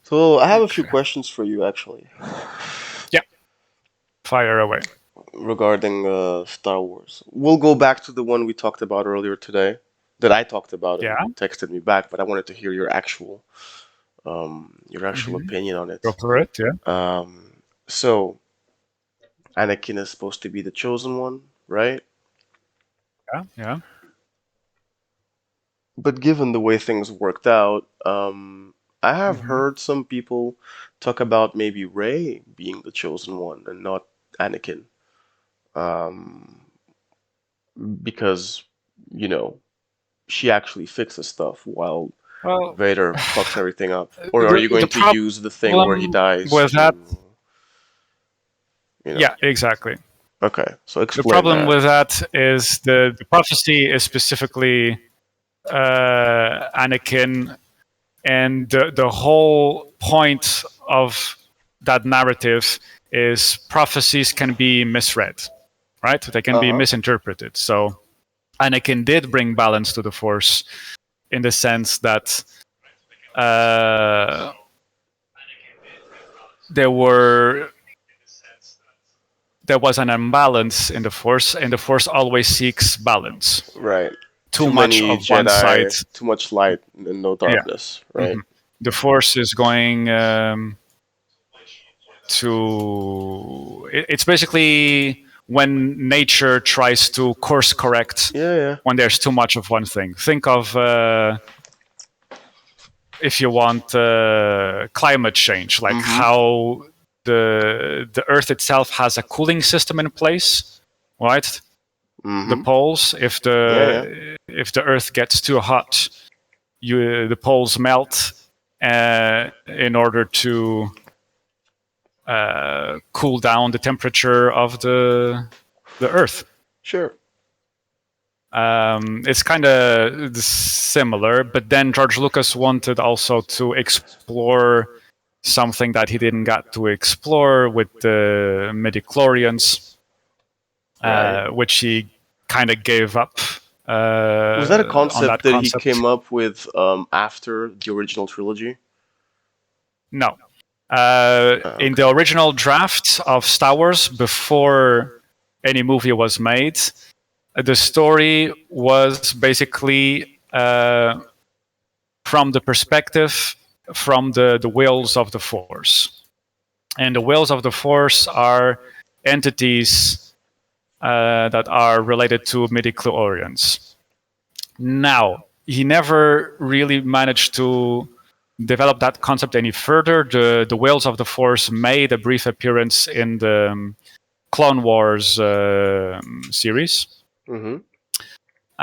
So I have a few Okay. questions for you actually Yeah, fire away. regarding Star Wars. We'll go back to the one we talked about earlier today, that I talked about and Yeah. you texted me back, but I wanted to hear your actual Hmm. opinion on Go it. for it. Yeah. So Anakin is supposed to be the chosen one, right? Yeah. Yeah. But given the way things worked out, I have Hmm. heard some people talk about maybe Rey being the chosen one and not Anakin. Um, because, you know, she actually fixes stuff while Well, Vader fucks everything up. Or are you the going to use the thing where he problem dies with that, to, you know? yeah, exactly. Okay, so The explain problem that. with that is the prophecy is specifically Anakin, and the whole point of that narrative is prophecies can be misread, right? They can be Uh-huh. misinterpreted. So Anakin did bring balance to the Force in the sense that uh, there were there was an imbalance in the Force, and the Force always seeks balance. Right. Too Too much many of one side, Jedi, too much light and no yeah. darkness, right? Mhm. The Force is going to. It's basically when nature tries to course correct Yeah, yeah. when there's too much of one thing. Think of if you want climate change, like Mm-hmm. how the Earth itself has a cooling system in place, right? The Mm-hmm. poles. Yeah, yeah. If the Earth gets too hot, the poles melt in order to cool down the temperature of the Earth. Sure. It's kind of similar, but then George Lucas wanted also to explore something that he didn't get to explore with the midichlorians, Right. which he kind of gave up Was that a on concept that that he concept. came up with after the original trilogy? No. In Okay. the original draft of Star Wars, before any movie was made, the story was basically from the perspective from the wheels of the Force. And the wheels of the Force are entities that are related to midichlorians. Now, he never really managed to develop that concept any further. The Whales of the Force made a brief appearance in the Clone Wars series. Mm-hmm.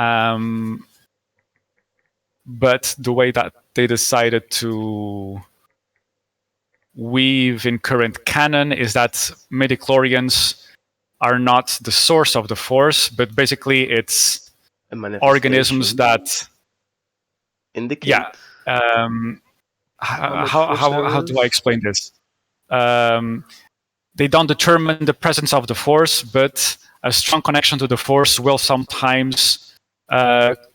Um, but the way that they decided to weave in current canon is that midichlorians are not the source of the Force, but basically it's A organisms manifestation that, yeah. indicate Um, how much force how there do I is. explain this? Um, they don't determine the presence of the Force, but a strong connection to the Force will sometimes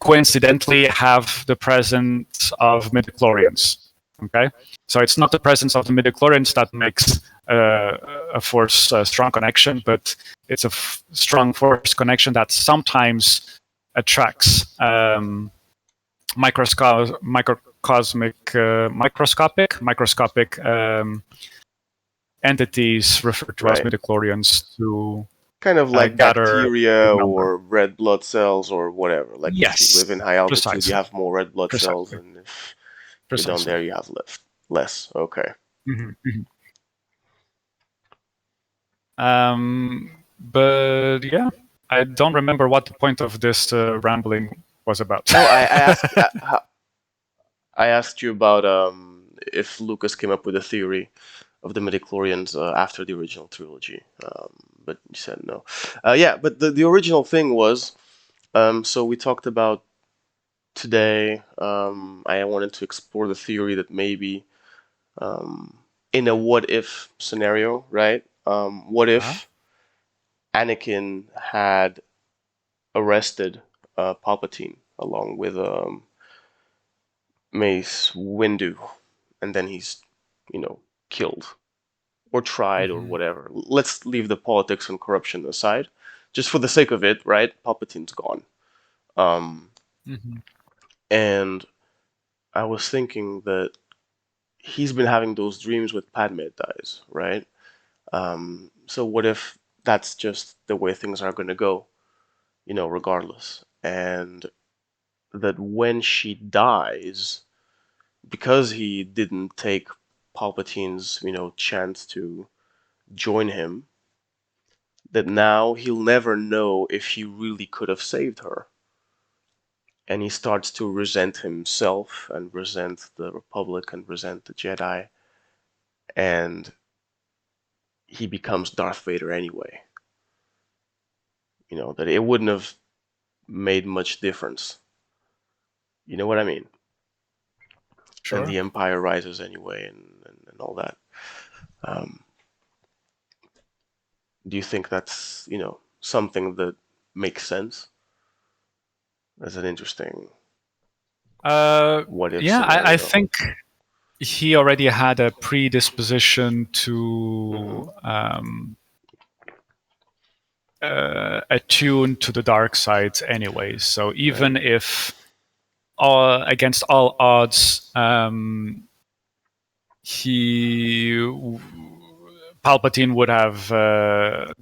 coincidentally have the presence of midichlorians. Okay, so it's not the presence of the midichlorians that makes a Force strong connection, but it's a strong Force connection that sometimes attracts microscopic entities referred to as Right. midichlorians to Kind of like gather a bacteria good number. or red blood cells or whatever. Like if you live Yes, in high altitude, you precisely, have more red blood cells, precisely, and if you're down precisely. there, you have less. Okay. Hmm. Hmm. But yeah, I don't remember what the point of this rambling was about. Oh, I asked you about if Lucas came up with a theory of the midichlorians after the original trilogy, but you said no. Yeah, but the original thing was so we talked about today. I wanted to explore the theory that maybe um, in a what if scenario, right? What Huh? if Anakin had arrested Palpatine along with Mace Windu, and then he's killed or tried or whatever. Let's leave the politics and corruption aside, just for the sake of it, right? Palpatine's gone. And I was thinking that he's been having those dreams with Padme dies, right? So what if that's just the way things are going to go, regardless? And that when she dies, because he didn't take Palpatine's, chance to join him, that now he'll never know if he really could have saved her. And he starts to resent himself and resent the Republic and resent the Jedi. And he becomes Darth Vader anyway. That it wouldn't have made much difference. You know what I mean? Sure. And the Empire rises anyway and all that. Do you think that's, something that makes sense? As an interesting what if Yeah, scenario? I think he already had a predisposition to attune to the dark side anyway. So even if against all odds, Palpatine would have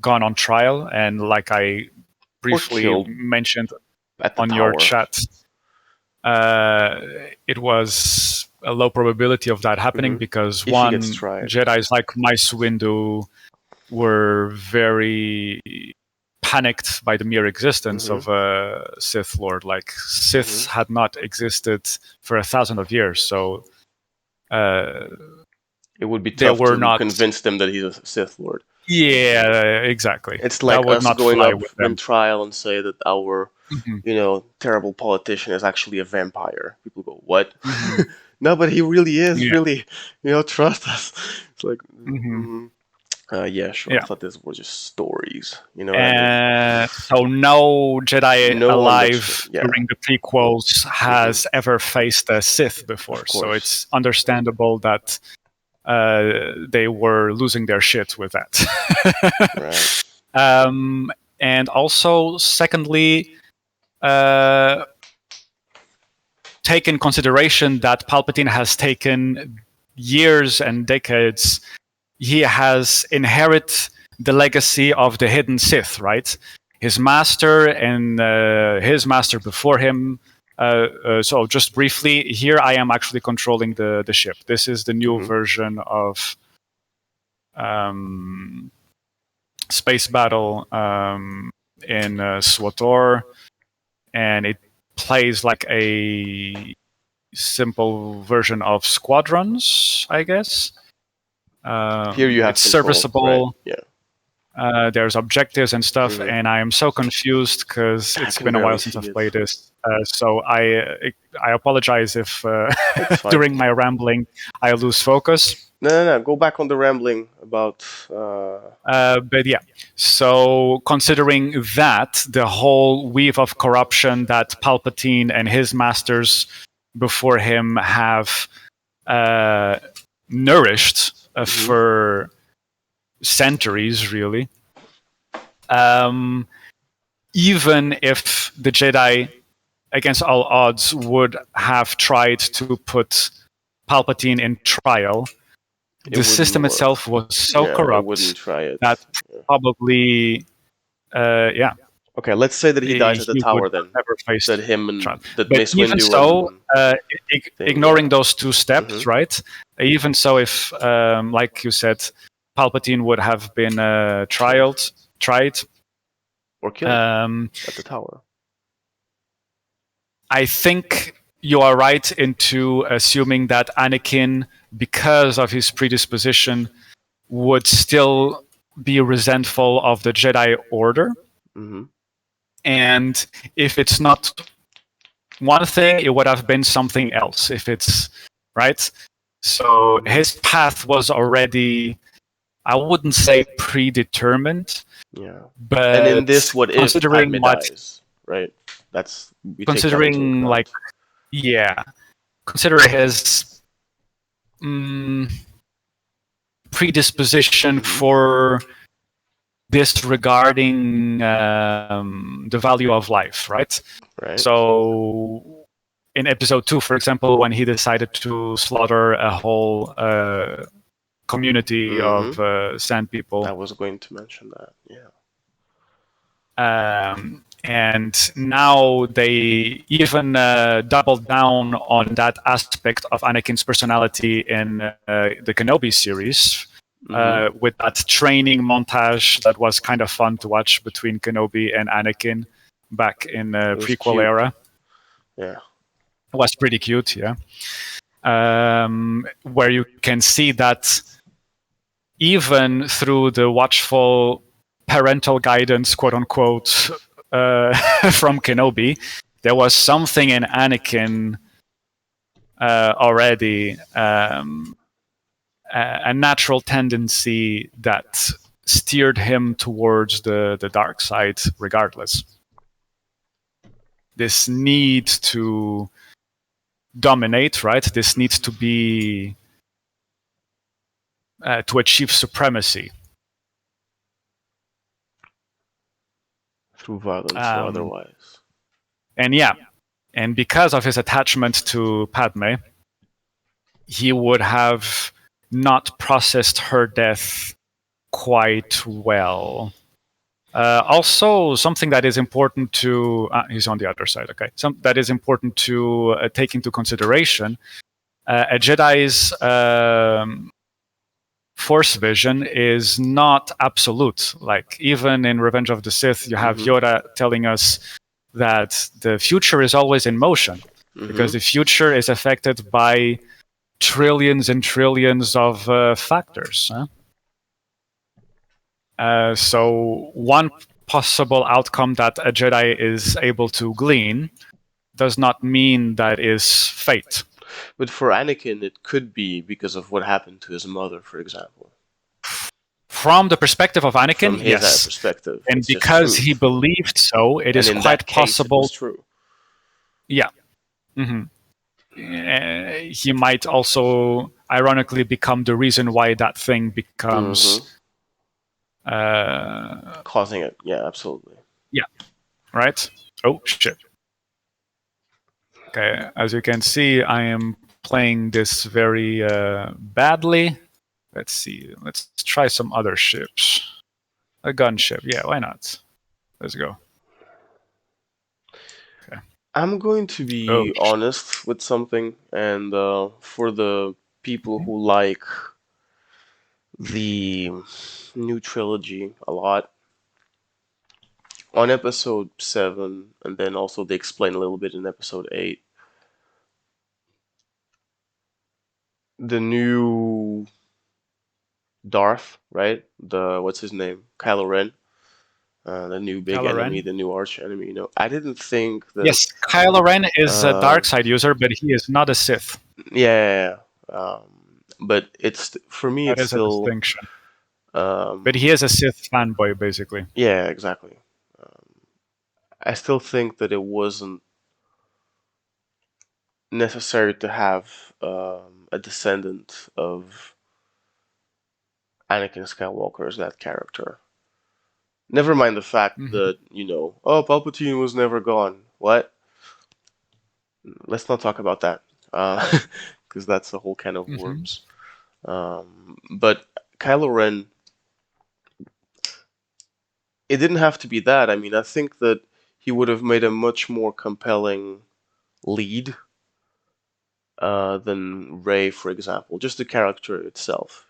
gone on trial, and like I briefly mentioned on your chat, it was a low probability of that happening because one, Jedis like Mace Windu were very panicked by the mere existence of a Sith Lord. Like Siths had not existed for 1,000 years, so it would be tough to convince them that he's a Sith Lord. Yeah, exactly. It's like us going up in trial and say that our, terrible politician is actually a vampire. People go, what? No, but he really is. Yeah. Really, trust us. It's like, yeah, sure. Yeah. I thought these were just stories. You know. So no Jedi alive during the prequels has ever faced a Sith before. So it's understandable that they were losing their shit with that. Right. And also, secondly, take in consideration that Palpatine has taken years and decades. He has inherited the legacy of the hidden Sith, right? His master and his master before him. So just briefly, here I am actually controlling the ship. This is the new version of Space Battle in SWTOR, and it plays like a simple version of Squadrons, I guess. Here you have it's serviceable. Right? Yeah. There's objectives and stuff, and I am so confused because it's been a while since I've played this. So I apologize if during my rambling I lose focus. No. Go back on the rambling about. But yeah, so considering that the whole weave of corruption that Palpatine and his masters before him have nourished for centuries, really. Even if the Jedi, against all odds, would have tried to put Palpatine in trial, the system itself was so corrupt that probably, Okay, let's say that he dies at the tower then. That him and that Mace Windu. Even so, ignoring those two steps, right? Even so, if, like you said, Palpatine would have been tried, or killed at the tower. I think you are right into assuming that Anakin, because of his predisposition, would still be resentful of the Jedi Order. And if it's not one thing, it would have been something else. If it's right, so his path was already, I wouldn't say predetermined. Yeah, but and in this, what if Padme dies, right? That's considering consider his predisposition for disregarding the value of life, right? Right. So in episode 2, for example, when he decided to slaughter a whole community of sand people. I was going to mention that, yeah. And now they even doubled down on that aspect of Anakin's personality in the Kenobi series, with that training montage that was kind of fun to watch between Kenobi and Anakin back in the prequel cute. era. Yeah. It was pretty cute, yeah. Where you can see that even through the watchful parental guidance, quote unquote, from Kenobi, there was something in Anakin already, a natural tendency that steered him towards the dark side regardless. This need to dominate, right? This need to be to achieve supremacy. Through violence or otherwise. And yeah, and because of his attachment to Padme, he would have not processed her death quite well. Also, something that is important to... he's on the other side, okay. That is important to take into consideration. A Jedi's Force vision is not absolute. Like, even in Revenge of the Sith, you have Yoda telling us that the future is always in motion, because the future is affected by trillions and trillions of factors. So one possible outcome that a Jedi is able to glean does not mean that is fate. But for Anakin, it could be because of what happened to his mother, for example. From the perspective of Anakin, From his yes. perspective, and because he believed so, it is quite possible. It was true. Yeah. He might also, ironically, become the reason why that thing becomes... causing it. Yeah, absolutely. Yeah. Right? Oh, shit. Okay, as you can see, I am playing this very badly. Let's see. Let's try some other ships. A gunship. Yeah, why not? Let's go. Okay. I'm going to be honest with something, and for the people who like the new trilogy a lot, on episode 7, and then also they explain a little bit in episode 8, the new Darth, right? What's his name? Kylo Ren. The new big enemy, the new arch enemy. You know, I didn't think that. Yes, Kylo Ren is a dark side user, but he is not a Sith. Yeah, but it's for me. That it's is still a distinction. But he is a Sith fanboy, basically. Yeah, exactly. I still think that it wasn't necessary to have a descendant of Anakin Skywalker as that character. Never mind the fact that, Palpatine was never gone. What? Let's not talk about that, because that's a whole can of worms. But Kylo Ren, it didn't have to be that. I mean, I think that he would have made a much more compelling lead than Rey, for example. Just the character itself,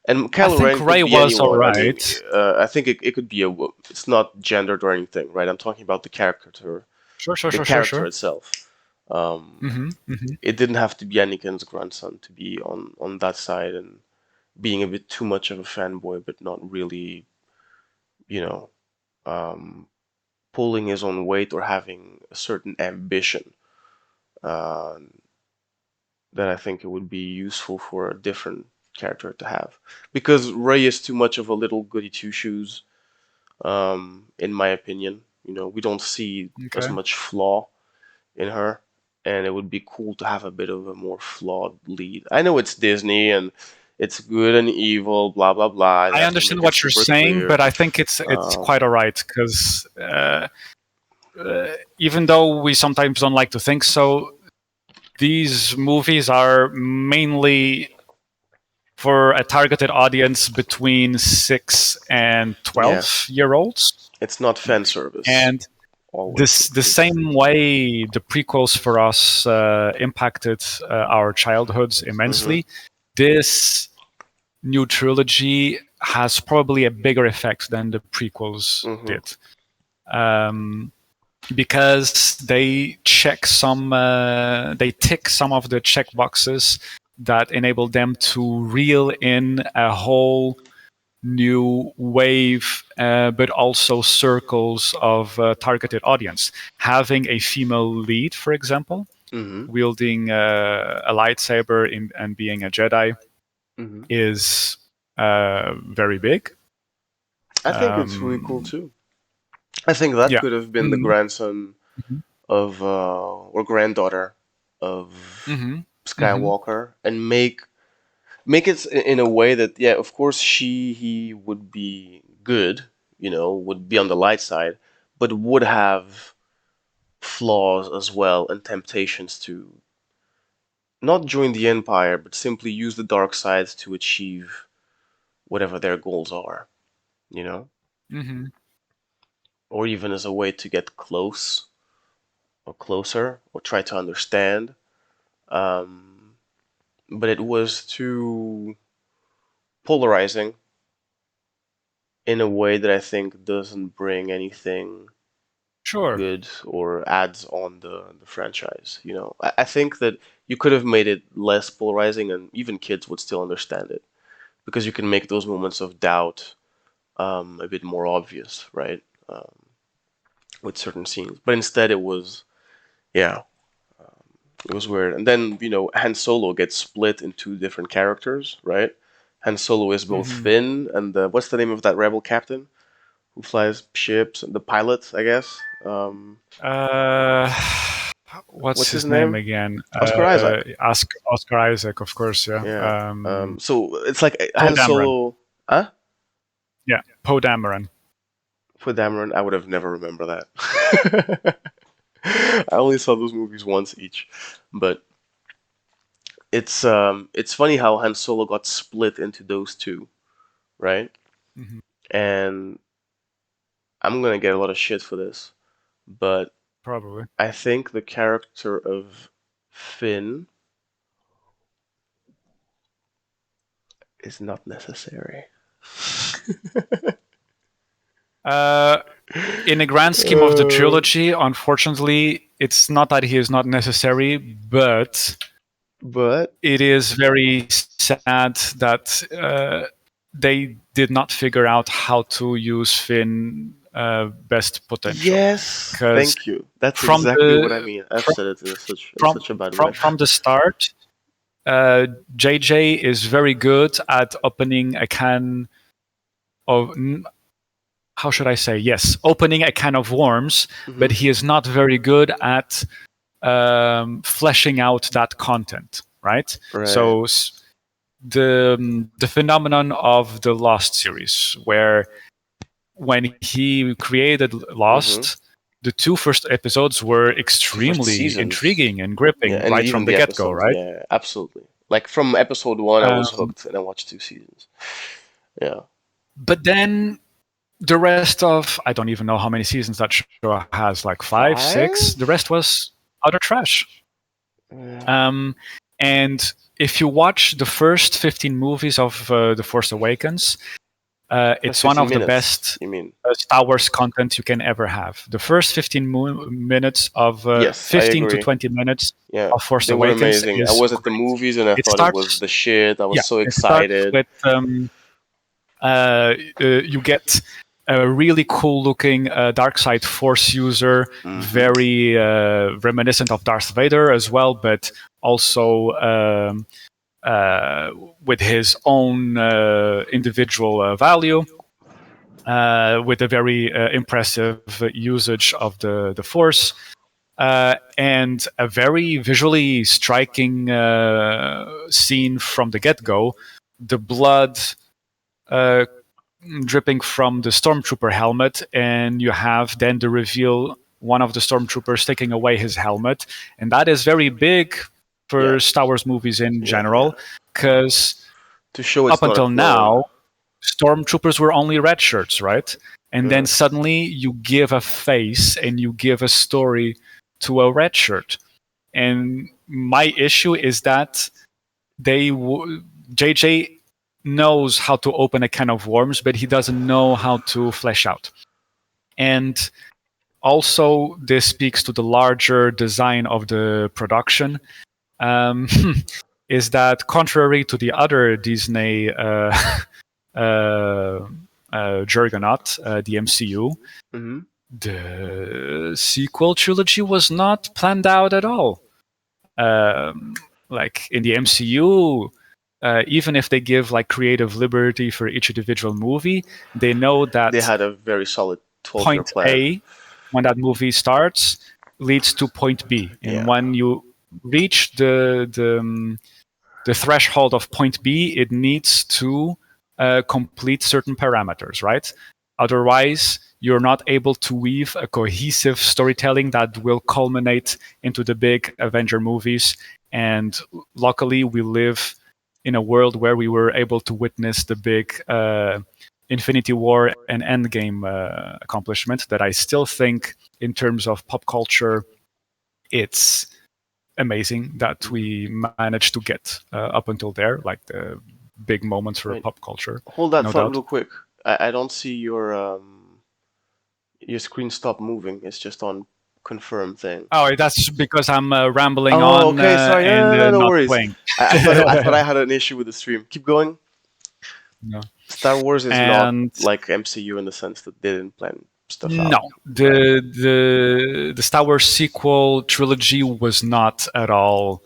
And Kylo Ren Rey was alright. I think it could be it's not gendered or anything, right? I'm talking about the character. The character itself. It didn't have to be Anakin's grandson to be on that side and being a bit too much of a fanboy, but not really, pulling his own weight or having a certain ambition. That I think it would be useful for a different character to have, because Rey is too much of a little goody two shoes, in my opinion. We don't see as much flaw in her, and it would be cool to have a bit of a more flawed lead. I know it's Disney and it's good and evil, blah blah blah. I understand what you're saying, but I think it's quite alright, because even though we sometimes don't like to think so, these movies are mainly for a targeted audience between 6 and 12-year-olds. It's not fan service. And the same way the prequels for us impacted our childhoods immensely, this new trilogy has probably a bigger effect than the prequels did. Because they tick some of the check boxes that enable them to reel in a whole new wave, but also circles of targeted audience. Having a female lead, for example, wielding a lightsaber and being a Jedi is very big. I think it's really cool too. I think that could have been the grandson of or granddaughter of Skywalker, and make it in a way that, yeah, of course he would be good, would be on the light side, but would have flaws as well and temptations to not join the Empire, but simply use the dark side to achieve whatever their goals are, or even as a way to get close or closer or try to understand. But it was too polarizing in a way that I think doesn't bring anything good or adds on the franchise. I think that you could have made it less polarizing, and even kids would still understand it, because you can make those moments of doubt a bit more obvious, right? With certain scenes, but instead it was, it was weird. And then, Han Solo gets split in two different characters, right? Han Solo is both Finn and what's the name of that rebel captain who flies ships, and the pilot, I guess. What's his name again? Oscar Isaac. Oscar Isaac, of course. Yeah. So it's like Han Solo. Huh? Yeah, Poe Dameron. Poe Dameron. I would have never remembered that. I only saw those movies once each, but it's funny how Han Solo got split into those two, right? And I'm gonna get a lot of shit for this, but probably I think the character of Finn is not necessary. In the grand scheme of the trilogy, unfortunately, it's not that he is not necessary, but it is very sad that they did not figure out how to use Finn best potential. Yes, thank you. That's exactly what I mean. I've said it in such a bad way. From the start, JJ is very good at opening a can of... How should I say? Yes, opening a can of worms, but he is not very good at fleshing out that content, right? So the phenomenon of the Lost series, where when he created Lost, the two first episodes were extremely intriguing and gripping right from the get-go, right? Yeah, absolutely. Like from episode 1, I was hooked, and I watched 2 seasons. Yeah. But then the rest of, I don't even know how many seasons that show has, like 5, 6. The rest was utter trash. And if you watch the first 15 movies of The Force Awakens, it's one of the best Star Wars content you can ever have. The first 15 minutes of 15 to 20 minutes of Force Awakens. Amazing. I was at the movies and I thought it was the shit. I was so excited. You get a really cool-looking dark side Force user, very reminiscent of Darth Vader as well, but also with his own individual value, with a very impressive usage of the Force, and a very visually striking scene from the get-go, the blood uh, dripping from the stormtrooper helmet, and you have then the reveal one of the stormtroopers taking away his helmet, and that is very big for Yeah. Star Wars movies in Yeah, general, because to show it's up not a until clone. now, stormtroopers were only red shirts, right? And then Mhm. suddenly you give a face and you give a story to a red shirt. And my issue is that JJ knows how to open a can of worms, but he doesn't know how to flesh out. And also, this speaks to the larger design of the production. Is that contrary to the other Disney juggernaut, the MCU, Mhm. the sequel trilogy was not planned out at all. Like in the MCU, even if they give like creative liberty for each individual movie, they know that They had a very solid 12-year point plan. A, when that movie starts, leads to point B, and Yeah. when you reach the threshold of point B, it needs to complete certain parameters, right? Otherwise, you're not able to weave a cohesive storytelling that will culminate into the big Avenger movies. And luckily, we live in a world where we were able to witness the big Infinity War and Endgame accomplishment that I still think, in terms of pop culture, it's amazing that we managed to get up until there, like the big moments for Wait, pop culture. hold that No thought doubt. real quick. I don't see your screen stop moving. It's just on confirm thing. Oh, that's because I'm rambling Oh, on okay. Sorry. No, and no, no, no not worries. playing. I thought I had an issue with the stream. Keep going. No. Star Wars is not And like MCU in the sense that they didn't plan stuff out. no, the Star Wars sequel trilogy was not at all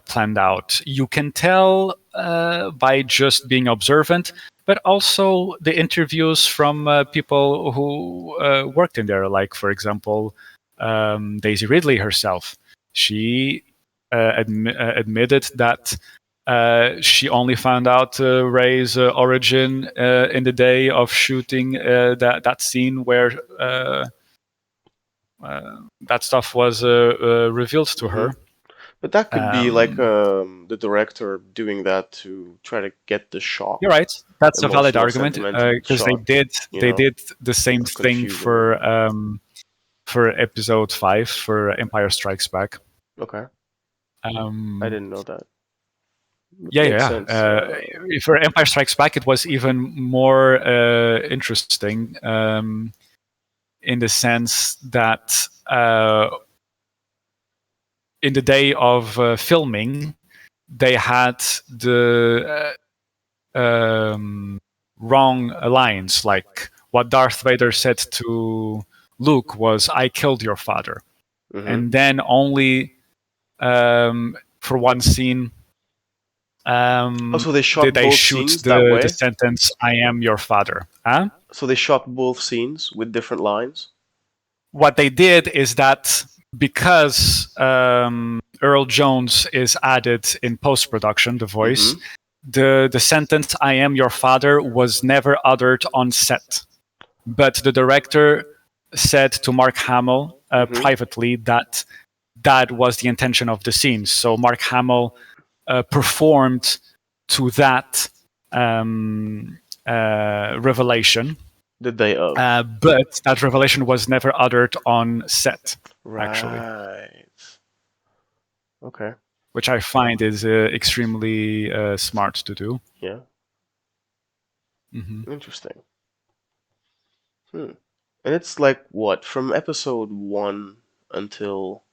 planned out. You can tell by just being observant, but also the interviews from people who worked in there. Like, for example, Daisy Ridley herself. She admitted that she only found out Rey's origin in the day of shooting that scene where that stuff was revealed to her. But that could be like Um, the director doing that to try to get the shock, You're right. That's a valid emotional, argument sentimental because shock, they did the same of thing confusion. for Episode 5 for Empire Strikes Back. Okay, I Um, didn't know that. yeah, Makes yeah. sense. For Empire Strikes Back, it was even more interesting in the sense that in the day of filming, they had the wrong lines. Like what Darth Vader said to Luke was, "I killed your father," and then only for one scene Also, they did shot they both shoot scenes that the way. sentence, "I am your father." Huh? So they shot both scenes with different lines. What they did is that because Earl Jones is added in post production, the voice, the sentence "I am your father" was never uttered on set, but the director said to Mark Hamill privately that that was the intention of the scene. So Mark Hamill performed to that revelation. The day of. But that revelation was never uttered on set, actually, Right. Okay. which I find is extremely smart to do. Yeah. Hmm. Interesting. And it's like what, from episode 1 until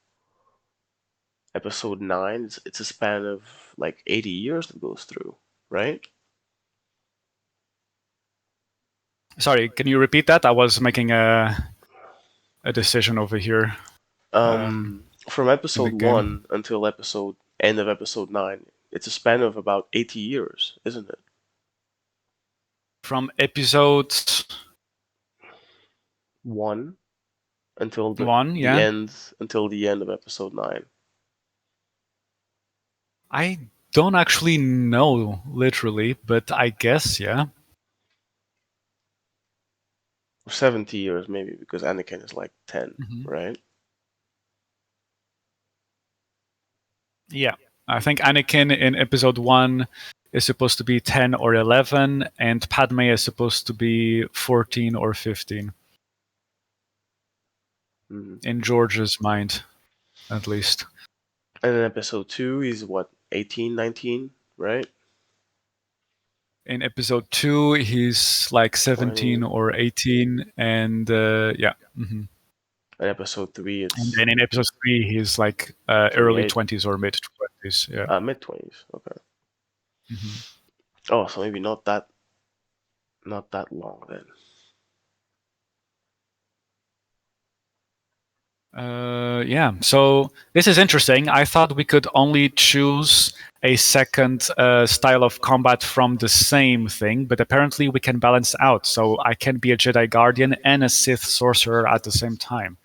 episode 9? It's a span of like 80 years that goes through, right? Sorry, can you repeat that? I was making a decision over here. From episode game. 1 until end of episode 9, it's a span of about 80 years, isn't it? From episode 1 until the 1, yeah. the end of episode 9. I don't actually know literally, but I guess, yeah. 70 years maybe, because Anakin is like 10, Mhm. right? Yeah. I think Anakin in episode 1 is supposed to be 10 or 11, and Padme is supposed to be 14 or 15, Mhm. in George's mind, at least. And in episode 2, he's what, 18, 19, right? In episode 2, he's like 17 20. or 18, and yeah. Mhm. And episode 3, And it's then in episode 3, he's like early 28. 20s or mid 20s. Yeah. Mid 20s. Okay. Mhm. Oh, so maybe not that long then. Yeah, so this is interesting. I thought we could only choose a second style of combat from the same thing, but apparently we can balance out. So I can be a Jedi Guardian and a Sith Sorcerer at the same time.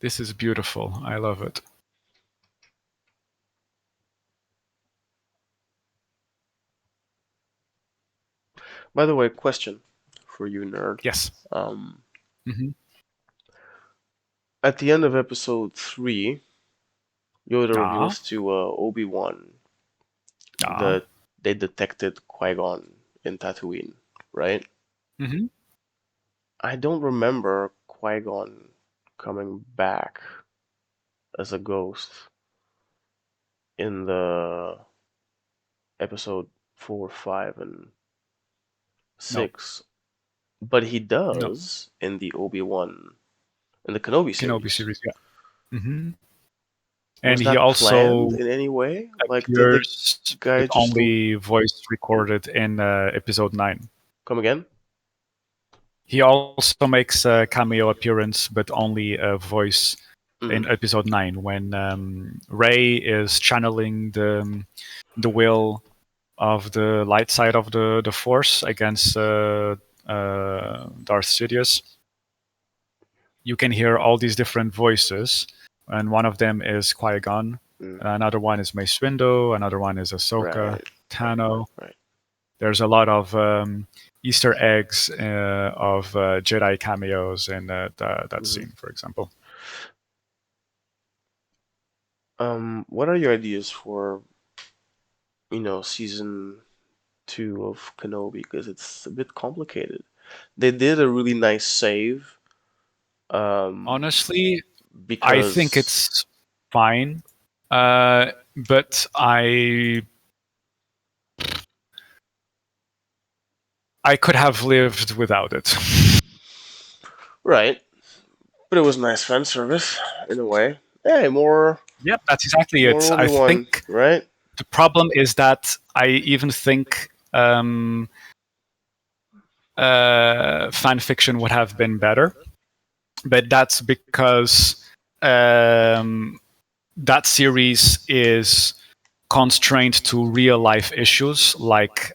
This is beautiful. I love it. By the way, question for you, nerd. Yes. Um, Hmm. at the end of episode 3, Yoda Ah, reveals to Obi-Wan ah. that they detected Qui-Gon in Tatooine, right? Hmm. I don't remember Qui-Gon coming back as a ghost in the episode 4, 5, and No, 6, but he no. does in the Obi-Wan in the Kenobi Kenobi series. series, yeah. Hmm. And Was he that planned also in any way? Like, did the appears, guy but just only voice recorded in episode 9. come again? He also makes a cameo appearance, but only a voice in Mm, episode 9 when Rey is channeling the will of the light side of the Force against Darth Sidious. You can hear all these different voices, and one of them is Qui-Gon, mm, another one is Mace Windu, another one is Ahsoka right, Tano. right. There's a lot of Easter eggs of Jedi cameos in that Hmm. scene, for example. What are your ideas for season 2 of Kenobi? Because it's a bit complicated. They did a really nice save. Honestly, I think Because it's fine, but I could have lived without it. right, but it was nice fan service in a way. Hey, more Yep, that's exactly more it. I Obi-Wan, think right? the problem is that I even think fan fiction would have been better, but that's because that series is constrained to real life issues like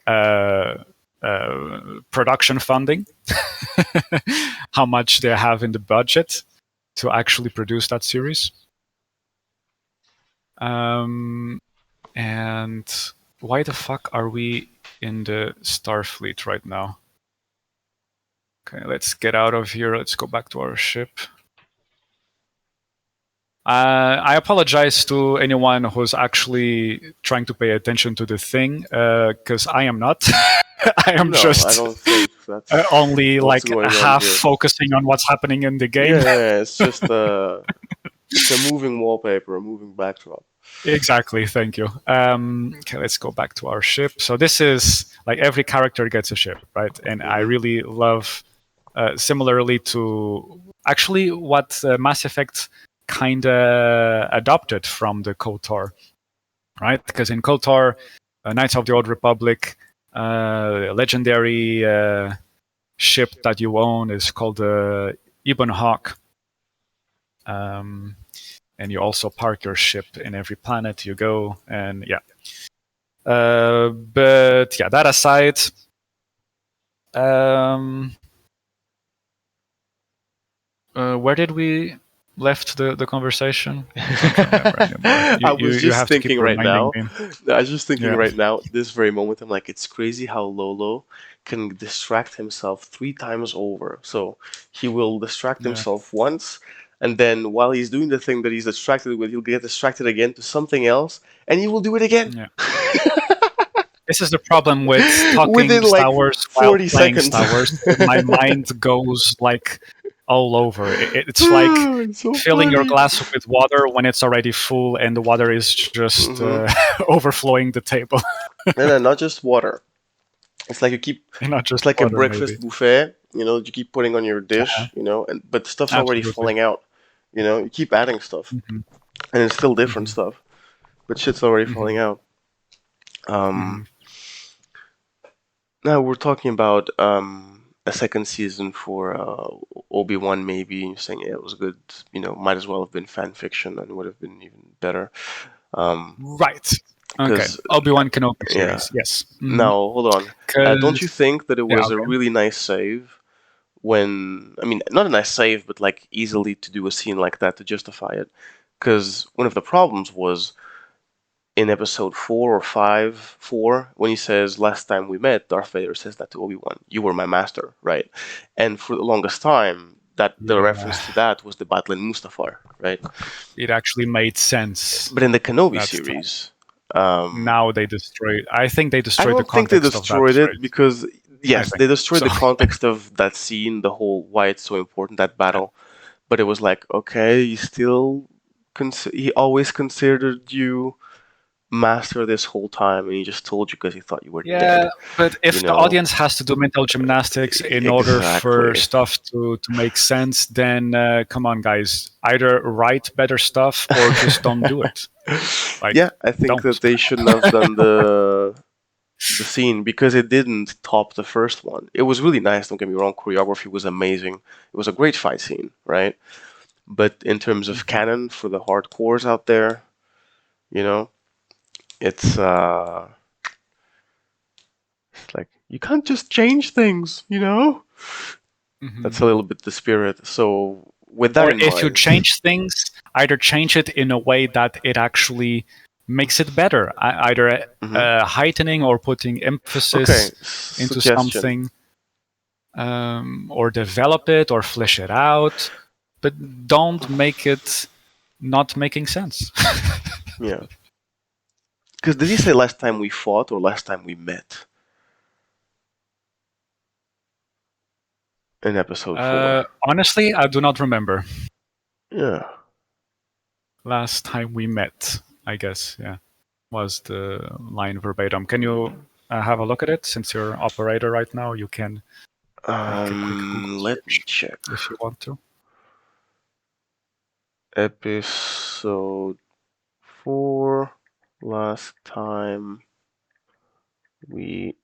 production funding, how much they have in the budget to actually produce that series. And why the fuck are we in the Starfleet right now? Okay, let's get out of here. Let's go back to our ship. I apologize to anyone who's actually trying to pay attention to the thing, because I am not. I am No, I just don't think that's only what's like going on half here. focusing on what's happening in the game. Yeah, it's just it's a moving wallpaper, a moving backdrop. Exactly. Thank you. Okay, let's go back to our ship. So this is like every character gets a ship, right? And I Mhm. really love, similarly to actually what Mass Effect kind of adopted from the KOTOR, right? Because in KOTOR, Knights of the Old Republic, legendary ship that you own is called the Ebon Hawk. And you also park your ship in every planet you go, and yeah. But yeah, that aside, where did we left the conversation? I don't remember anymore. I was You just have to keep thinking right reminding now. me. I was just thinking Yeah. right now, this very moment. I'm like, it's crazy how Lolo can distract himself 3 times over. So he will distract Yeah. himself once, and then while he's doing the thing that he's distracted with, he'll get distracted again to something else, and he will do it again. Yeah. This is the problem with talking Within like Star Wars while 40 playing seconds. Star Wars. My mind goes like all over. It's like It's so filling your funny. glass with water when it's already full and the water is just overflowing the table. And not just water. It's like you keep. And not just It's like a water, maybe. breakfast buffet. You keep putting on your dish. And but stuff's already Absolutely. falling out. You keep adding stuff, Hmm. and it's still different Hmm. stuff, but shit's already Hmm. falling out. Hmm. Um, Now we're talking about a second season for Obi-Wan. Maybe you're saying it was good. Might as well have been fan fiction and would have been even better. Right. Okay. Because Obi-Wan Kenobi yeah. series. Yes. Now hold on. Don't you Because think that it yeah. was a Okay. really nice save? When I mean, not a nice save, but like easily to do a scene like that to justify it. Because one of the problems was in episode 4 or 5, when he says, "Last time we met," Darth Vader says that to Obi-Wan, "You were my master," right? And for the longest time, that the Yeah. reference to that was the battle in Mustafar, right? It actually made sense. But in the Kenobi That's time. series, Now they destroyed. I think they I destroyed the don't think they context of that destroyed it phrase. because I yes, think they destroyed so. the context of that scene, the whole why it's so important, that battle. But it was like, okay, he always considered you master this whole time, and he just told you because he thought you were Yeah, dead. but You if the know audience has to do mental gymnastics in order for exactly. stuff to make sense, then come on, guys. Either write better stuff or just don't do it. Like, Yeah, I think don't. that they shouldn't have done the scene because it didn't top the first one. It was really nice. Don't get me wrong. Choreography was amazing. It was a great fight scene, right? But in terms of Mhm. canon for the hardcores out there, you know, it's like you can't just change things. That's Mhm. a little bit the spirit. So with that Or in if you mind, change things, either change it in a way that it actually makes it better, either mhm. heightening or putting Okay, emphasis into suggestion. something, or develop it or flesh it out, but don't make it not making sense. Yeah. Because did he say last time we fought or last time we met in episode 4? Honestly, I do not remember. Yeah. Last time we met, I guess, yeah, was the line verbatim. Can you have a look at it? Since you're operator right now, you can make a quick Google Let me search check. if you want to. Episode 4. Last time we.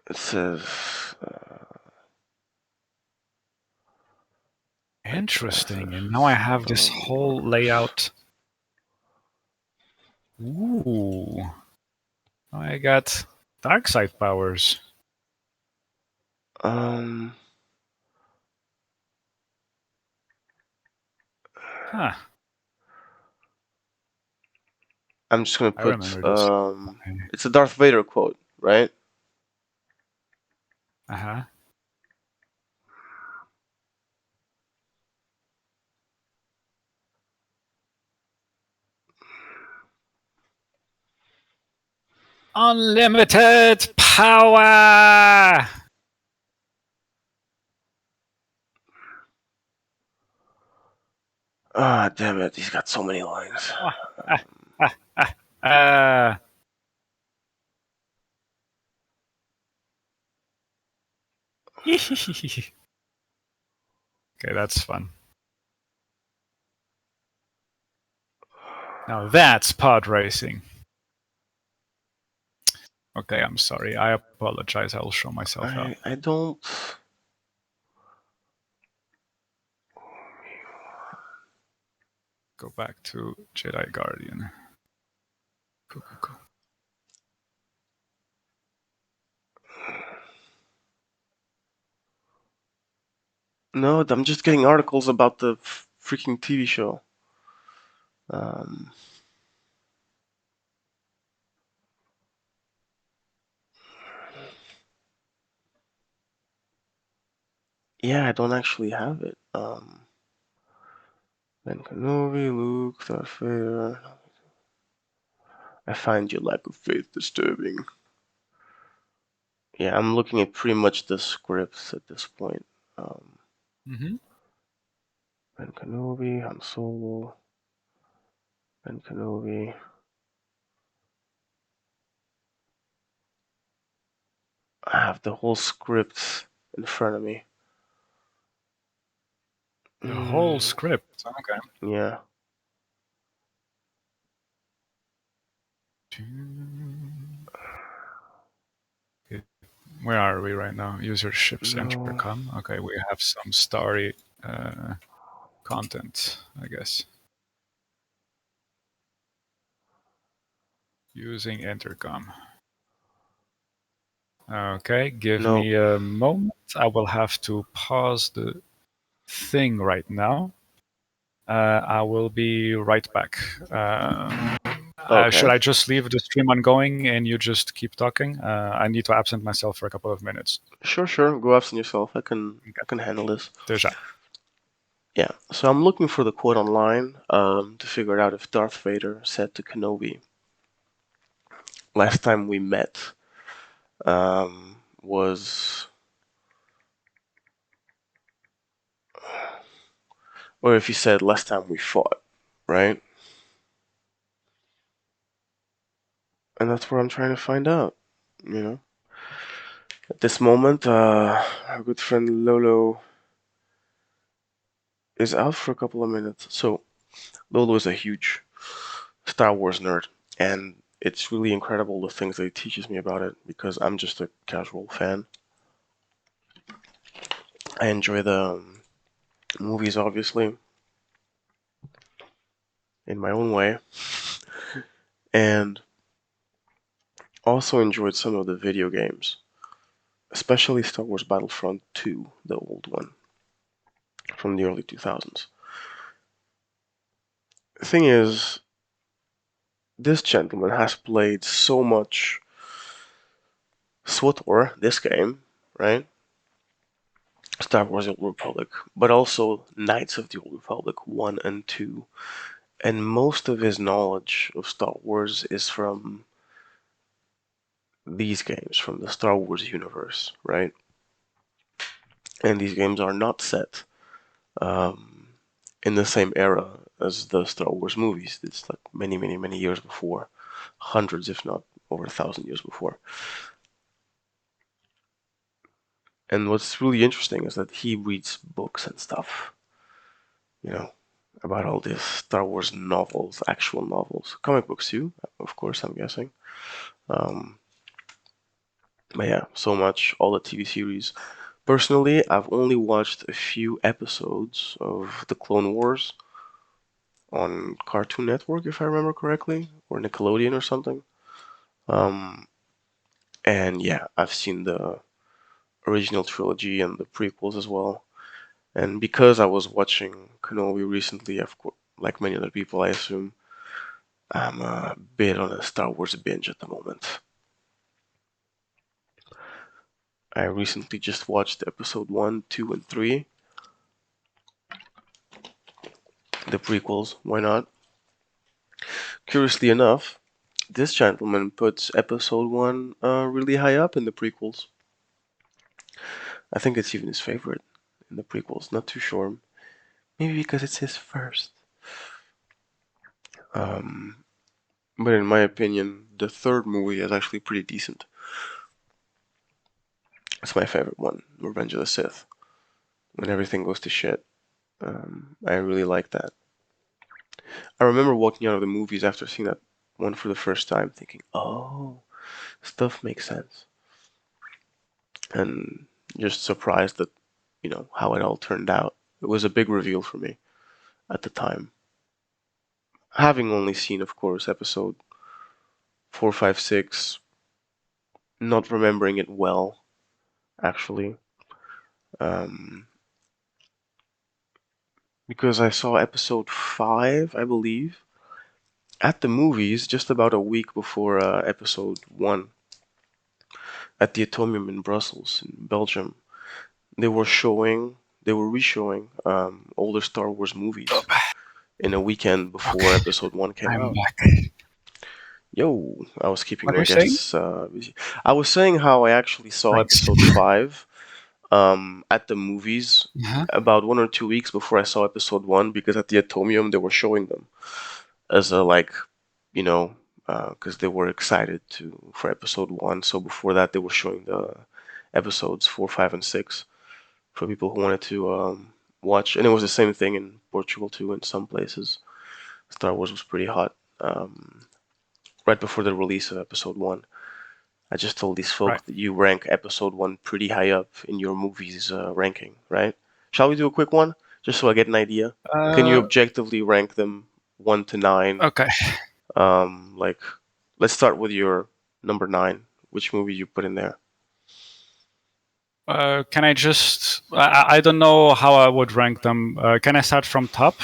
It says. Interesting. And now I have this whole layout. Ooh. I got dark side powers. Um. Huh. I'm just gonna I put. remember this. It's a Darth Vader quote, right? Uh-huh. Unlimited power! Ah, damn it. He's got so many lines. Ah, ah, ah, ah. Okay, that's fun. Now that's pod racing. Okay, I'm sorry. I apologize. I'll show myself out. I don't. Go back to Jedi Guardian. Cool. No, I'm just getting articles about the freaking TV show. Um, yeah, I don't actually have it. Ben Kenobi, Luke, Darth Vader. I find your lack of faith disturbing. Yeah, I'm looking at pretty much the scripts at this point. Um, Mm-hmm. Ben Kenobi, Han Solo, Ben Kenobi. I have the whole script in front of me. The whole Mm, script. Okay. yeah. Where are we right now? User ships No. intercom. Okay, we have some story content, I guess. Using intercom. Okay, give No. me a moment. I will have to pause the thing right now. I will be right back. Should Okay. I just leave the stream ongoing and you just keep talking? I need to absent myself for a couple of minutes. Sure. Go absent yourself. I can Okay. handle this. Déjà. Yeah. So I'm looking for the quote online to figure out if Darth Vader said to Kenobi last time we met was, or if he said last time we fought, right? And that's what I'm trying to find out. You know, at this moment, our good friend Lolo is out for a couple of minutes. So Lolo is a huge Star Wars nerd, and it's really incredible the things that he teaches me about it because I'm just a casual fan. I enjoy the movies, obviously, in my own way, and also enjoyed some of the video games, especially Star Wars Battlefront 2, the old one from the early 2000s. The thing is, this gentleman has played so much SWTOR, this game, right? Star Wars The Old Republic, but also Knights of the Old Republic 1 and 2. And most of his knowledge of Star Wars is from these games, from the Star Wars universe, right? And these games are not set um, in the same era as the Star Wars movies. It's like many years before, hundreds, if not over 1,000 years before. And what's really interesting is that he reads books and stuff, you know, about all these Star Wars novels, actual novels, comic books too, of course, I'm guessing. Um, but yeah, so much, all the TV series. Personally, I've only watched a few episodes of The Clone Wars on Cartoon Network, if I remember correctly, or Nickelodeon or something. Um, and yeah, I've seen the original trilogy and the prequels as well. And because I was watching Kenobi recently, of course, like many other people, I assume, I'm a bit on a Star Wars binge at the moment. I recently just watched episode 1, 2, and 3, the prequels, why not? Curiously enough, this gentleman puts episode 1 really high up in the prequels. I think it's even his favorite in the prequels, not too sure. Maybe because it's his first. Um, but in my opinion, the third movie is actually pretty decent. It's my favorite one, Revenge of the Sith. When everything goes to shit. I really like that. I remember walking out of the movies after seeing that one for the first time, thinking, "Oh, stuff makes sense," and just surprised that how it all turned out. It was a big reveal for me at the time, having only seen, of course, episode 4, 5, 6, not remembering it well, actually. Um, because I saw episode 5, I believe, at the movies just about a week before episode 1 at the Atomium in Brussels, in Belgium. They were re-showing older Star Wars movies in a weekend before Okay, episode 1 came I'm out. back. Yo, I was keeping What are your you saying? guests busy. I was saying how I actually saw Thanks. episode 5 at the movies Uh-huh. about 1 or 2 weeks before I saw episode 1 because at the Atomium they were showing them as a like, you know, because they were excited for episode 1. So before that they were showing the episodes 4, 5, and 6 for people who wanted to watch, and it was the same thing in Portugal too. In some places, Star Wars was pretty hot right before the release of Episode 1. I just told these folks Right. that you rank Episode 1 pretty high up in your movie's ranking, right? Shall we do a quick one, just so I get an idea? Can you objectively rank them 1 to 9? Okay. Like, let's start with your number 9. Which movie you put in there? Can I just? I don't know how I would rank them. Can I start from top?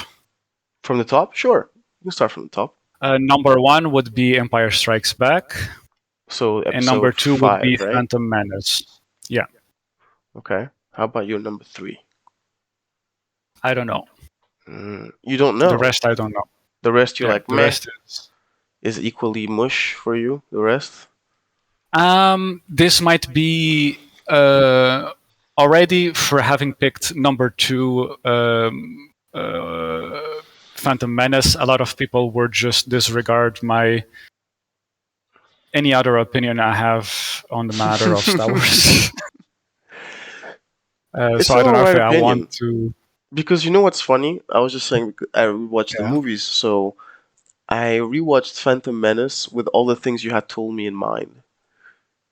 From the top? Sure. You can start from the top. Number 1 would be Empire Strikes Back, So and number episode 2 would be 5, right? Phantom Menace. Yeah, Okay. How about your number 3? I don't know. You don't know. The rest I don't know. The rest you Yeah, like the meh rest is equally mush for you. The rest. This might be already for having picked number 2, Phantom Menace. A lot of people would just disregard any other opinion I have on the matter of Star Wars. It's So I an don't know if alright I opinion. want to. Because you know what's funny? I was just saying I rewatched the Yeah. movies, so I rewatched Phantom Menace with all the things you had told me in mind.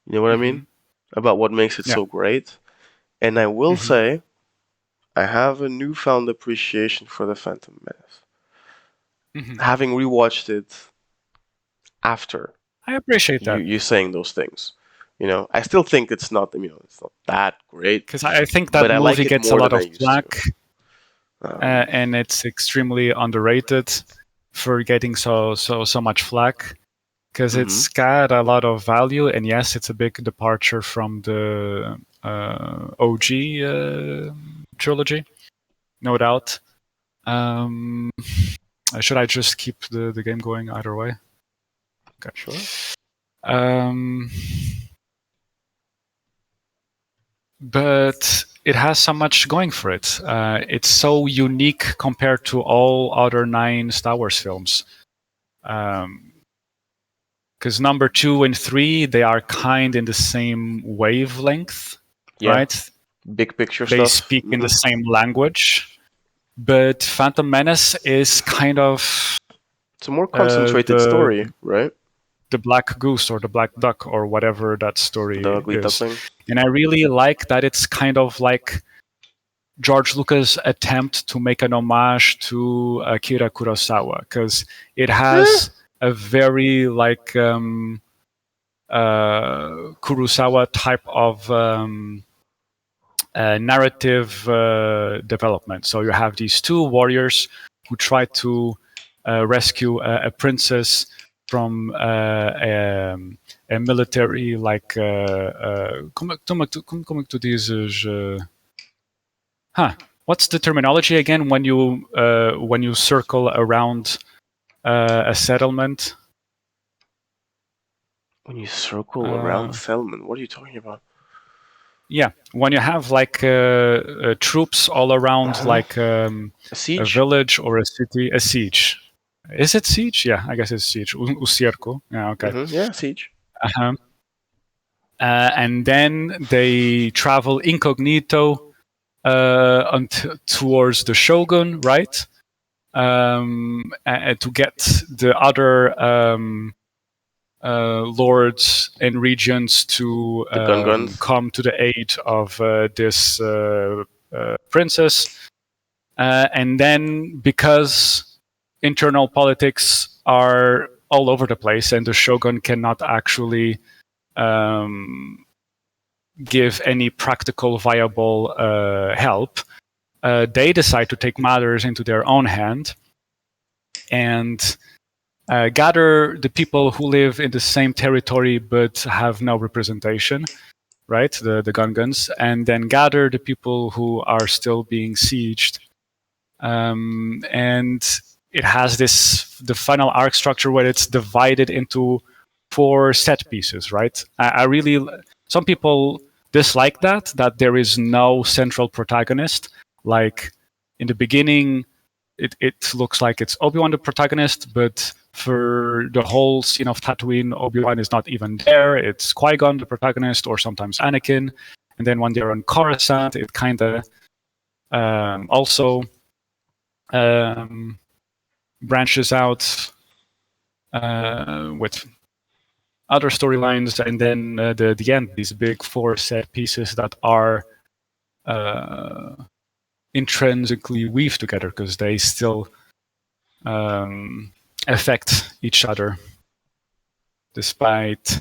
You know what I mean? About what makes it Yeah. so great. And I will Mhm. say, I have a newfound appreciation for the Phantom Menace. Mhm. Having rewatched it after I appreciate that you saying those things. You know, I still think it's not that great, because I think that but I like movie it gets a more lot than of I used to. flack, and it's extremely underrated for getting so much flack because it's got a lot of value. And yes, it's a big departure from the OG trilogy, no doubt. Should I just keep the game going either way? Okay. Sure. But it has so much going for it. It's so unique compared to all other 9 Star Wars films. Because number 2 and 3, they are kind in the same wavelength, Yeah. right? Big picture They stuff. speak in the same language. But Phantom Menace is kind of It's a more concentrated story, right? the Black Goose or the Black Duck or whatever that story The ugly is. duckling. And I really like that it's kind of like George Lucas' attempt to make an homage to Akira Kurosawa, because it has a very like Kurosawa type of narrative development. So you have these 2 warriors who try to rescue a princess from a military, like como é que tu dizes? What's the terminology again when you circle around a settlement? When you circle around the settlement, what are you talking about? Yeah, when you have like troops all around, like a siege, a village or a city, a siege. Is it siege? Yeah, I guess it's siege. O cerco. Yeah, okay. Yeah, siege. And then they travel incognito towards the shogun, right? To get the other lords and regions to come to the aid of this princess. And then, because internal politics are all over the place and the shogun cannot actually give any practical, viable help, they decide to take matters into their own hand and gather the people who live in the same territory but have no representation, right? The Gungans, and then gather the people who are still being sieged. And it has the final arc structure where it's divided into 4 set pieces, right? I really, some people dislike that there is no central protagonist. Like in the beginning, it looks like it's Obi-Wan the protagonist, but for the whole scene of Tatooine, Obi-Wan is not even there. It's Qui-Gon the protagonist, or sometimes Anakin. And then when they're on Coruscant, it kind of also branches out with other storylines, and then the end, these big 4 set pieces that are intrinsically weave together because they still affect each other despite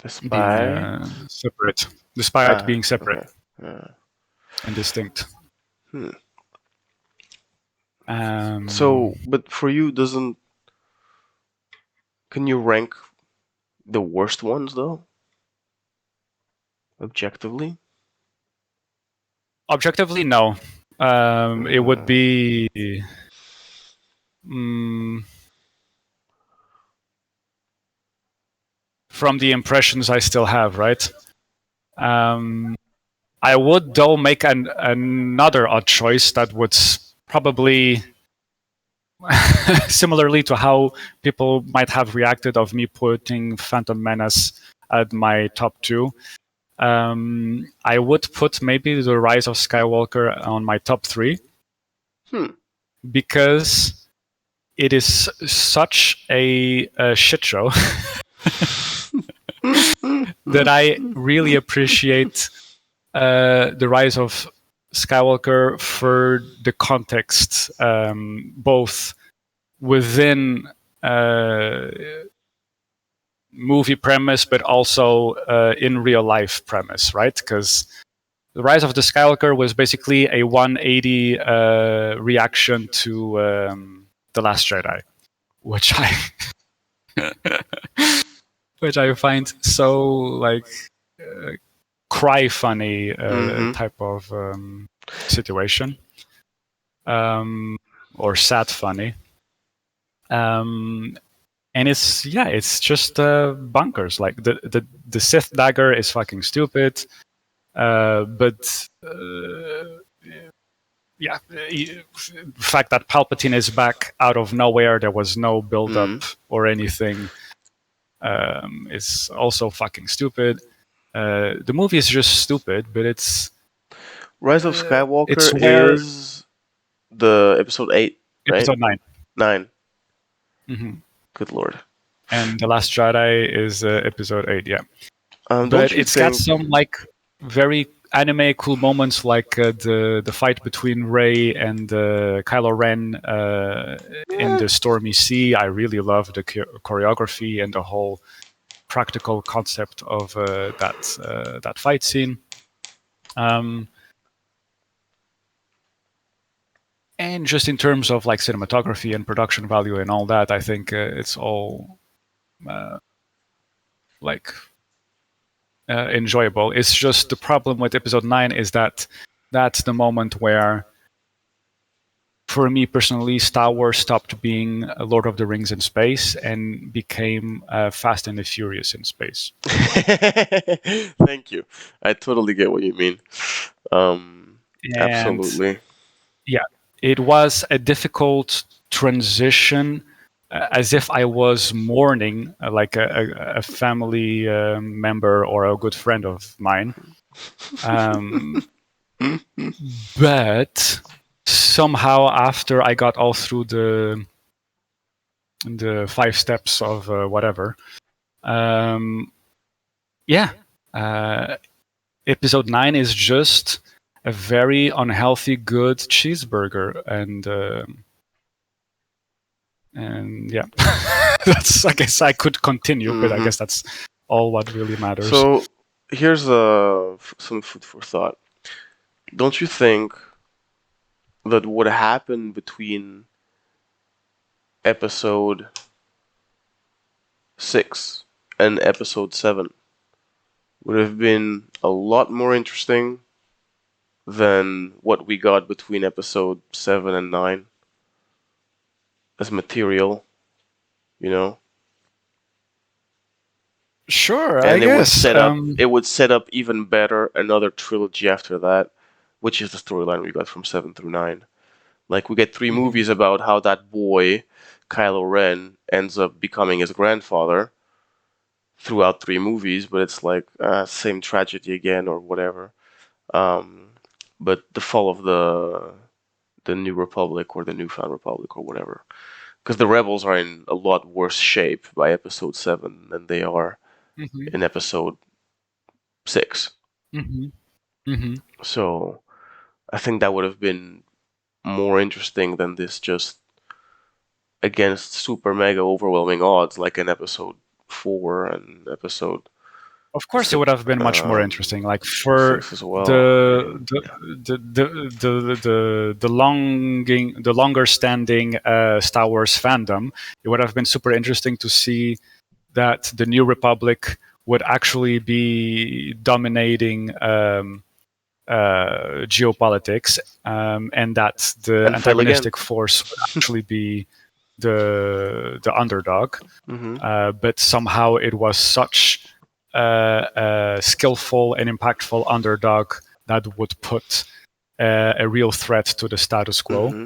Despite being separate, despite being separate okay. and distinct. So, but for you, can you rank the worst ones though? Objectively? Objectively, no. It would be from the impressions I still have, right? I would, though, make another odd choice that would probably, similarly to how people might have reacted of me putting Phantom Menace at my top 2, I would put maybe The Rise of Skywalker on my top 3. Because it is such a shit show that I really appreciate The Rise of Skywalker for the context, both within movie premise, but also in real life premise, right? Because The Rise of the Skywalker was basically a 180 reaction to The Last Jedi, which I find so like cry funny type of situation, or sad funny. And it's just bonkers. Like the Sith dagger is fucking stupid. But the fact that Palpatine is back out of nowhere, there was no build-up or anything, is also fucking stupid. The movie is just stupid, but it's Rise of Skywalker is the episode 8, right? Episode 9. 9. Mm-hmm. Good lord. And The Last Jedi is episode 8, yeah. But it's got some like very anime cool moments, like the fight between Rey and Kylo Ren in the stormy sea. I really love the choreography and the whole practical concept of that fight scene. And just in terms of like cinematography and production value and all that, I think it's all enjoyable. It's just the problem with episode 9 is that that's the moment where, for me personally, Star Wars stopped being Lord of the Rings in space and became Fast and the Furious in space. Thank you. I totally get what you mean. Absolutely. Yeah, it was a difficult transition, as if I was mourning like a family member or a good friend of mine. But somehow, after I got all through the 5 steps of whatever, episode 9 is just a very unhealthy good cheeseburger, and that's, I guess I could continue, but I guess that's all what really matters. So here's some food for thought. Don't you think that what happened between episode 6 and episode 7 would have been a lot more interesting than what we got between episode 7 and 9 as material, you know? Sure, I And guess. it would set up even better another trilogy after that, which is the storyline we got from 7 through 9. Like, we get 3 Mhm. movies about how that boy, Kylo Ren, ends up becoming his grandfather throughout 3 movies, but it's like, same tragedy again or whatever. Um, but the fall of the New Republic or the Newfound Republic or whatever. Because the rebels are in a lot worse shape by episode 7 than they are Mhm. in episode 6. Mhm. Mhm. So I think that would have been more interesting than this just against super mega overwhelming odds like in episode 4 and episode Of course, it would have been much more interesting. Like for 6 as well. the longer standing Star Wars fandom, it would have been super interesting to see that the New Republic would actually be dominating geopolitics, and that the And fail again. antagonistic force would actually be the underdog. Hmm. But somehow it was such a skillful and impactful underdog that would put a real threat to the status quo. Hmm.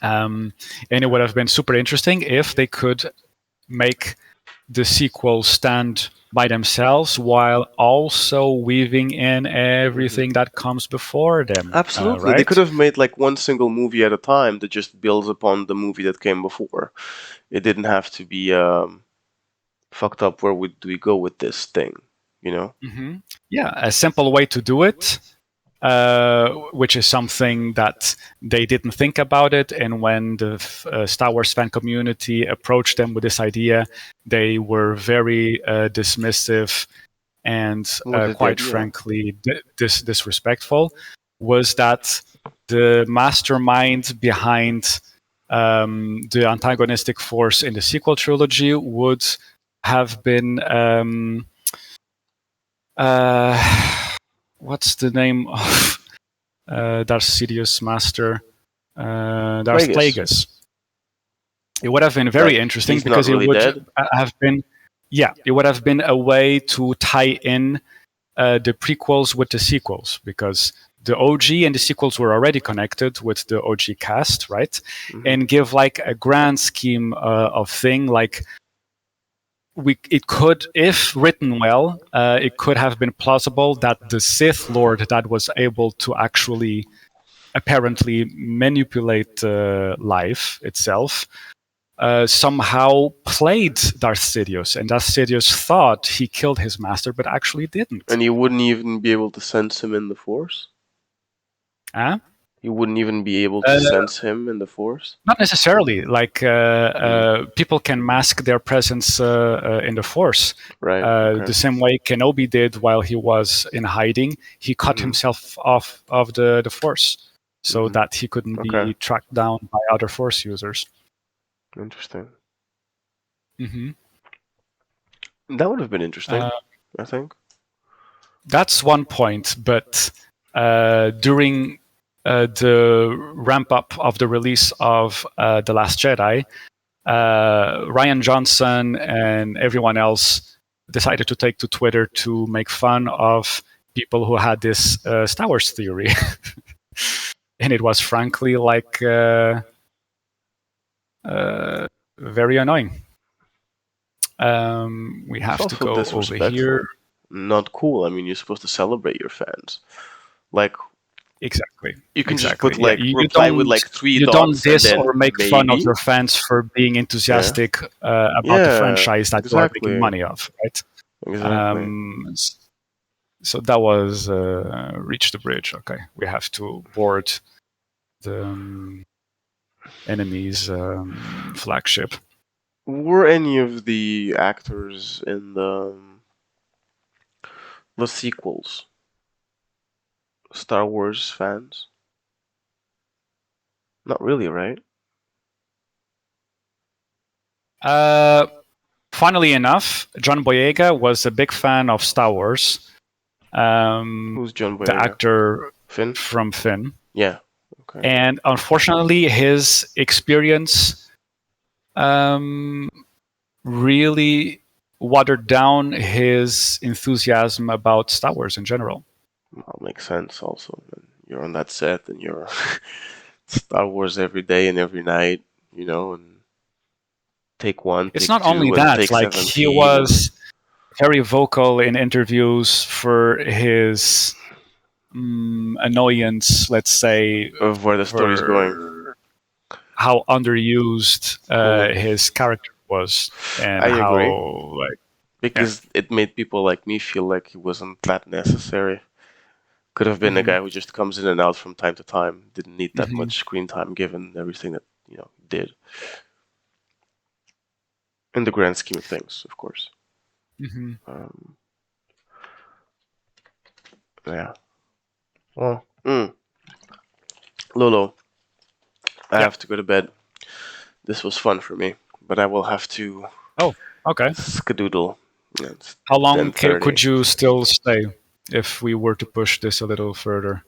And it would have been super interesting if they could make the sequels stand by themselves while also weaving in everything that comes before them. Absolutely. Right? They could have made like one single movie at a time that just builds upon the movie that came before. It didn't have to be fucked up. Where would we go with this thing? You know? Mm-hmm. Yeah, a simple way to do it, which is something that they didn't think about it. And when the Star Wars fan community approached them with this idea, they were very dismissive and quite frankly disrespectful. Was that the mastermind behind the antagonistic force in the sequel trilogy would have been what's the name of Darth Sidious master? Darth Plagueis. It would have been very interesting because it would have been, it would have been a way to tie in the prequels with the sequels, because the OG and the sequels were already connected with the OG cast, right? Mm-hmm. And give like a grand scheme of thing, like it could, if written well, it could have been plausible that the Sith Lord that was able to actually apparently manipulate life itself somehow played Darth Sidious, and Darth Sidious thought he killed his master, but actually didn't. And you wouldn't even be able to sense him in the Force? You wouldn't even be able to sense him in the Force? Not necessarily. Like people can mask their presence in the Force. Right. The same way Kenobi did while he was in hiding. He cut himself off of the Force so that he couldn't be tracked down by other Force users. Interesting. Mm-hmm. That would have been interesting, I think. That's one point, but during the ramp up of the release of The Last Jedi, Rian Johnson and everyone else decided to take to Twitter to make fun of people who had this Star Wars theory. And it was frankly like very annoying. We have to go over here. Not cool. I mean, you're supposed to celebrate your fans. Like, exactly. You can just put like reply with like 3 dots. You don't diss or make fun of your fans for being enthusiastic about the franchise that you are making money off, right? Exactly. So that was reach the bridge. Okay, we have to board the enemy's flagship. Were any of the actors in the the sequels? Star Wars fans? Not really, right? Funnily enough, John Boyega was a big fan of Star Wars. Who's John The Boyega? actor Finn? from Finn. Yeah. Okay. And unfortunately, his experience really watered down his enthusiasm about Star Wars in general. Well, makes sense also. You're on that set and you're Star Wars every day and every night, and take one, It's take not only two, and that, take like he 17 was very vocal in interviews for his annoyance, let's say, of where the story's going. for how underused his character was, and I agree. how Because it made people like me feel like it wasn't that necessary. Could have been a guy who just comes in and out from time to time. Didn't need that much screen time given everything that did. In the grand scheme of things, of course. Yeah. Well, Lolo, I have to go to bed. This was fun for me, but I will have to. Oh, okay. Skedoodle. How long could you still stay if we were to push this a little further?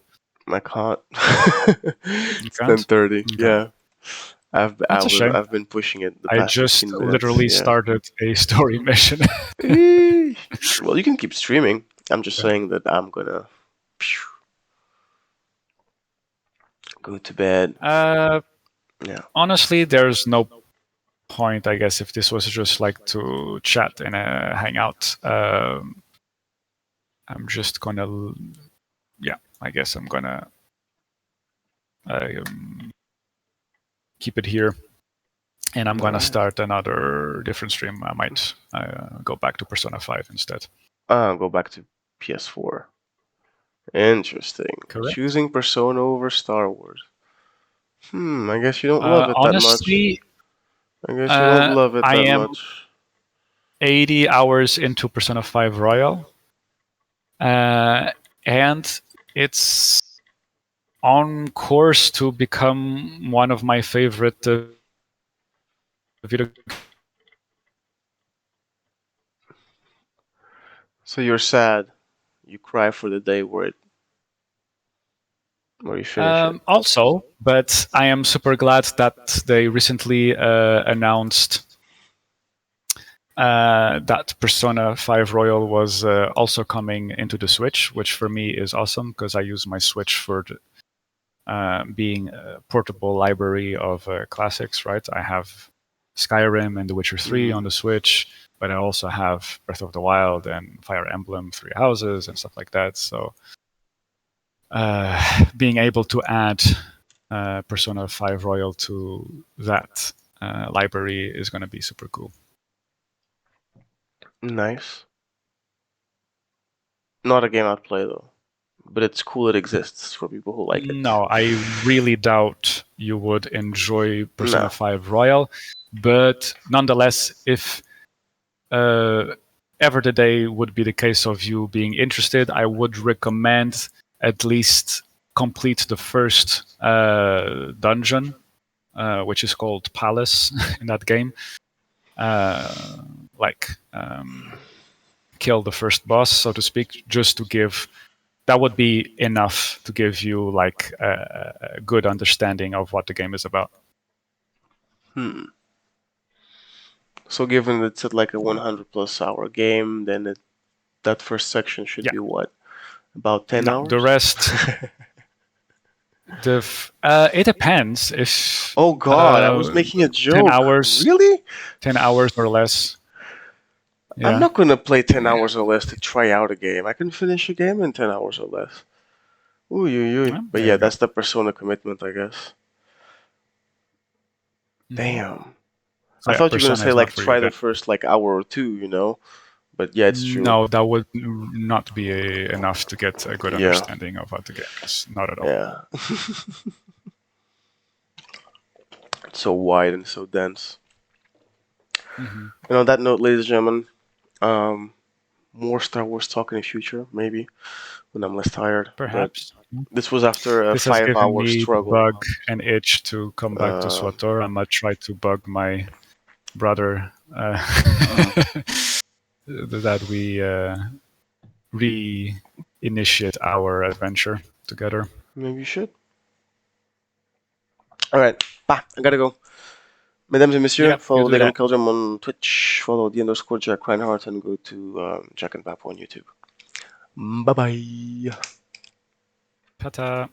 I can't. It's 10:30. Okay. Yeah. I've been pushing it the past 15 minutes. I just literally started a story mission. Well, you can keep streaming. I'm just saying that I'm gonna go to bed. Yeah. Honestly, there's no point, I guess, if this was just like to chat and hang out. I'm just gonna, I guess I'm gonna keep it here, and I'm gonna start another different stream. I might go back to Persona 5 instead. Go back to PS4. Interesting. Correct. Choosing Persona over Star Wars. I guess you don't love it honestly, that much. I guess you don't love it that much. 80 hours into Persona 5 Royal, and it's on course to become one of my favorite video. So you're sad. You cry for the day where you finish it. Also, but I am super glad that they recently announced that Persona 5 Royal was also coming into the Switch, which for me is awesome because I use my Switch for being a portable library of classics, right? I have Skyrim and The Witcher 3 on the Switch, but I also have Breath of the Wild and Fire Emblem Three Houses and stuff like that. So being able to add Persona 5 Royal to that library is going to be super cool. Nice. Not a game I'd play though, but it's cool it exists for people who like it. No, I really doubt you would enjoy Persona 5 Royal, but nonetheless, if ever the day would be the case of you being interested, I would recommend at least complete the first dungeon, which is called Palace in that game. Kill the first boss, so to speak, just to give. That would be enough to give you like a good understanding of what the game is about. So given it's like a 100+ hour game, then that first section should be what? About 10 hours? The rest... it depends if... Oh god, I was making a joke. 10 hours. Really? 10 hours or less. Yeah. I'm not gonna play 10 hours or less to try out a game. I can finish a game in 10 hours or less. But yeah, that's the Persona commitment, I guess. Damn. I thought you were gonna say like try the first like hour or two, But yeah, it's true. No, that would not be enough to get a good understanding of what the game is. Not at all. Yeah. It's so wide and so dense. On that note, ladies and gentlemen, more Star Wars talk in the future, maybe when I'm less tired. Perhaps. But this was after a This has given 5-hour me the struggle. bug and itch to come back to Uh, SWTOR. I might try to bug my brother that we reinitiate our adventure together. Maybe you should. All right, bye. I gotta go. Mesdames et messieurs, Yeah, you follow do Dagon that. Killgem on Twitch, follow _Jack Reinhardt, and go to Jack and Papo on YouTube. Bye bye. Ta-ta.